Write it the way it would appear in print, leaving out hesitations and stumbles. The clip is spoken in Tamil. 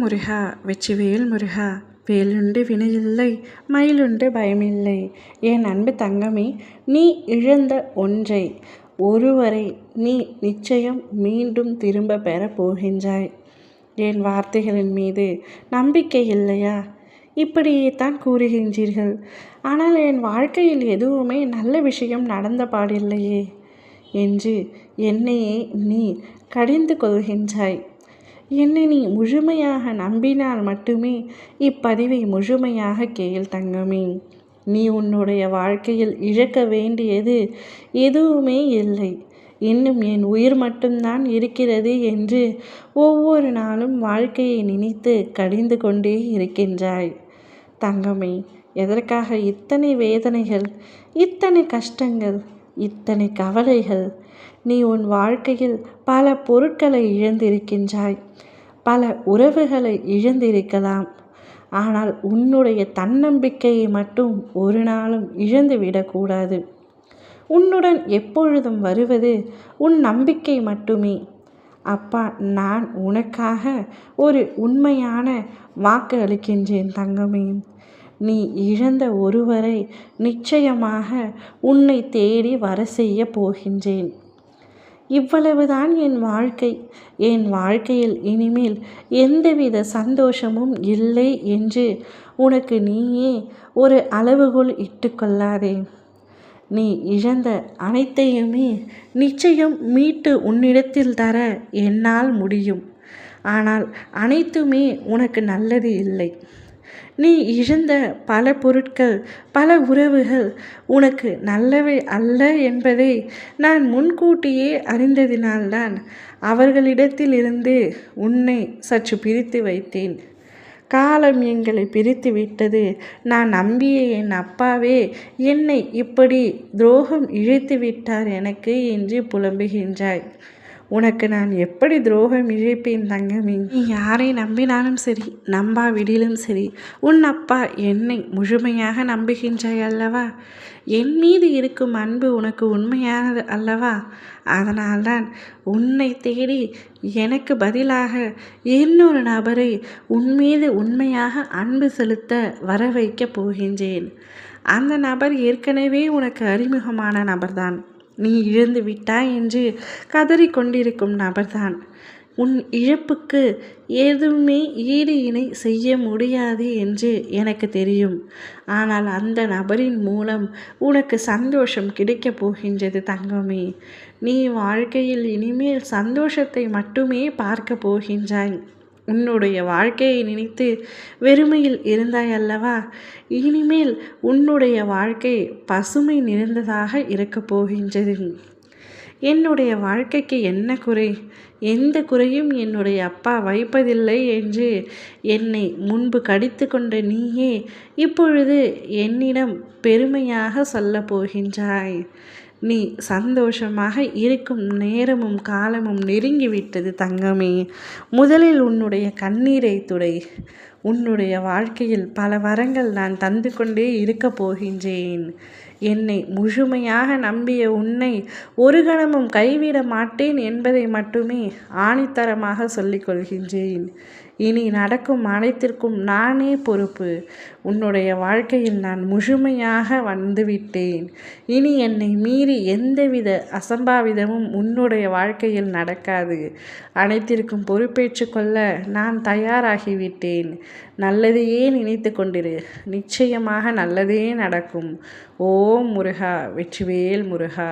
முருகா வெற்றிவேல் முருகா, வேலுண்டு வினையில்லை மயிலுண்டு பயமில்லை. என் அன்பு தங்கமே, நீ இழந்த ஒன்றை, ஒருவரை நீ நிச்சயம் மீண்டும் திரும்ப பெறப் போகின்றாய். என் வார்த்தைகளின் மீது நம்பிக்கை இல்லையா? இப்படியே தான் கூறுகின்றீர்கள். ஆனால் என் வாழ்க்கையில் எதுவுமே நல்ல விஷயம் நடந்த பாடில்லையே என்று என்னையே நீ கடிந்து கொள்கின்றாய். என்னை நீ முழுமையாக நம்பினால் மட்டுமே இப்பதிவை முழுமையாக கேள் தங்கமே. நீ உன்னுடைய வாழ்க்கையில் இழக்க வேண்டியது எதுவுமே இல்லை. இன்னும் என் உயிர் மட்டும்தான் இருக்கிறது என்று ஒவ்வொரு நாளும் வாழ்க்கையை நினைத்து கடிந்து கொண்டே இருக்கின்றாய். தங்கமே, எதற்காக இத்தனை வேதனைகள், இத்தனை கஷ்டங்கள், இத்தனை கவலைகள்? நீ உன் வாழ்க்கையில் பல பொருட்களை இழந்திருக்கின்றாய், பல உறவுகளை இழந்திருக்கலாம். ஆனால் உன்னுடைய தன்னம்பிக்கையை மட்டும் ஒரு நாளும் இழந்துவிடக்கூடாது. உன்னுடன் எப்பொழுதும் வருவது உன் நம்பிக்கை மட்டுமே. அப்பா, நான் உனக்காக ஒரு உண்மையான வாக்கு அளிக்கின்றேன் தங்கமே. நீ இழந்த ஒருவரை நிச்சயமாக உன்னை தேடி வர செய்ய போகின்றேன். இவ்வளவுதான் என் வாழ்க்கை. என் வாழ்க்கையில் இனிமேல் எந்தவித சந்தோஷமும் இல்லை என்று உனக்கு நீயே ஒரு அளவுகோல் இட்டுக்கொள்ளாதே. நீ இழந்த அனைத்தையுமே நிச்சயம் மீட்டு உன்னிடத்தில் தர என்னால் முடியும். ஆனால் அனைத்துமே உனக்கு நல்லது இல்லை. நீ இழந்த பல பொருட்கள், பல உறவுகள் உனக்கு நல்லவை அல்ல என்பதை நான் முன்கூட்டியே அறிந்ததினால்தான் அவர்களிடத்திலிருந்து உன்னை சற்று பிரித்து வைத்தேன். காலம் எங்களை பிரித்து விட்டது. நான் நம்பிய என் அப்பாவே என்னை இப்படி துரோகம் இழைத்து விட்டார் எனக்கு என்று புலம்புகின்றாய். உனக்கு நான் எப்படி துரோகம் இழைப்பேன் தங்கமே? நீ யாரை நம்பினாலும் சரி, நம்பாவிடிலும் சரி, உன் அப்பா என்னை முழுமையாக நம்புகின்றாய் அல்லவா? என் மீது இருக்கும் அன்பு உனக்கு உண்மையானது அல்லவா? அதனால்தான் உன்னை தேடி எனக்கு பதிலாக இன்னொரு நபரை உன் மீது உண்மையாக அன்பு செலுத்த வர வைக்கப் போகின்றேன். அந்த நபர் ஏற்கனவே உனக்கு அறிமுகமான நபர்தான். நீ இழந்து விட்டாய் என்று கதறிக்கொண்டிருக்கும் நபர்தான். உன் இழப்புக்கு எதுவுமே ஈடு இணை செய்ய முடியாது என்று எனக்கு தெரியும். ஆனால் அந்த நபரின் மூலம் உனக்கு சந்தோஷம் கிடைக்கப் போகின்றது தங்கமே. நீ வாழ்க்கையில் இனிமேல் சந்தோஷத்தை மட்டுமே பார்க்க போகின்றாய். உன்னுடைய வாழ்க்கையை நினைத்து வெறுமையில் இருந்தாய் அல்லவா? இனிமேல் உன்னுடைய வாழ்க்கை பசுமை நிறைந்ததாக இருக்கப் போகின்றது. என்னுடைய வாழ்க்கைக்கு என்ன குறை? எந்த குறையும் என்னுடைய அப்பா வைப்பதில்லை என்று என்னை முன்பு கடித்து கொண்ட நீயே இப்பொழுது என்னிடம் பெருமையாக சொல்ல போகின்றாய். நீ சந்தோஷமாக இருக்கும் நேரமும் காலமும் நெருங்கிவிட்டது தங்கமே. முதலில் உன்னுடைய கண்ணீரை துடை. உன்னுடைய வாழ்க்கையில் பல வரங்கள் நான் தந்து கொண்டே இருக்கப் போகின்றேன். என்னை முழுமையாக நம்பிய உன்னை ஒரு கணமும் கைவிட மாட்டேன் என்பதை மட்டுமே ஆணித்தரமாக சொல்லிக் கொள்கின்றேன். இனி நடக்கும் அனைத்திற்கும் நானே பொறுப்பு. உன்னுடைய வாழ்க்கையில் நான் முழுமையாக வந்துவிட்டேன். இனி என்னை மீறி எந்தவித அசம்பாவிதமும் உன்னுடைய வாழ்க்கையில் நடக்காது. அனைத்திற்கும் பொறுப்பேற்று கொள்ள நான் தயாராகிவிட்டேன். நல்லதையே நினைத்து கொண்டிரு. நிச்சயமாக நல்லதே நடக்கும். ஓம் முருகா வெற்றிவேல் முருகா.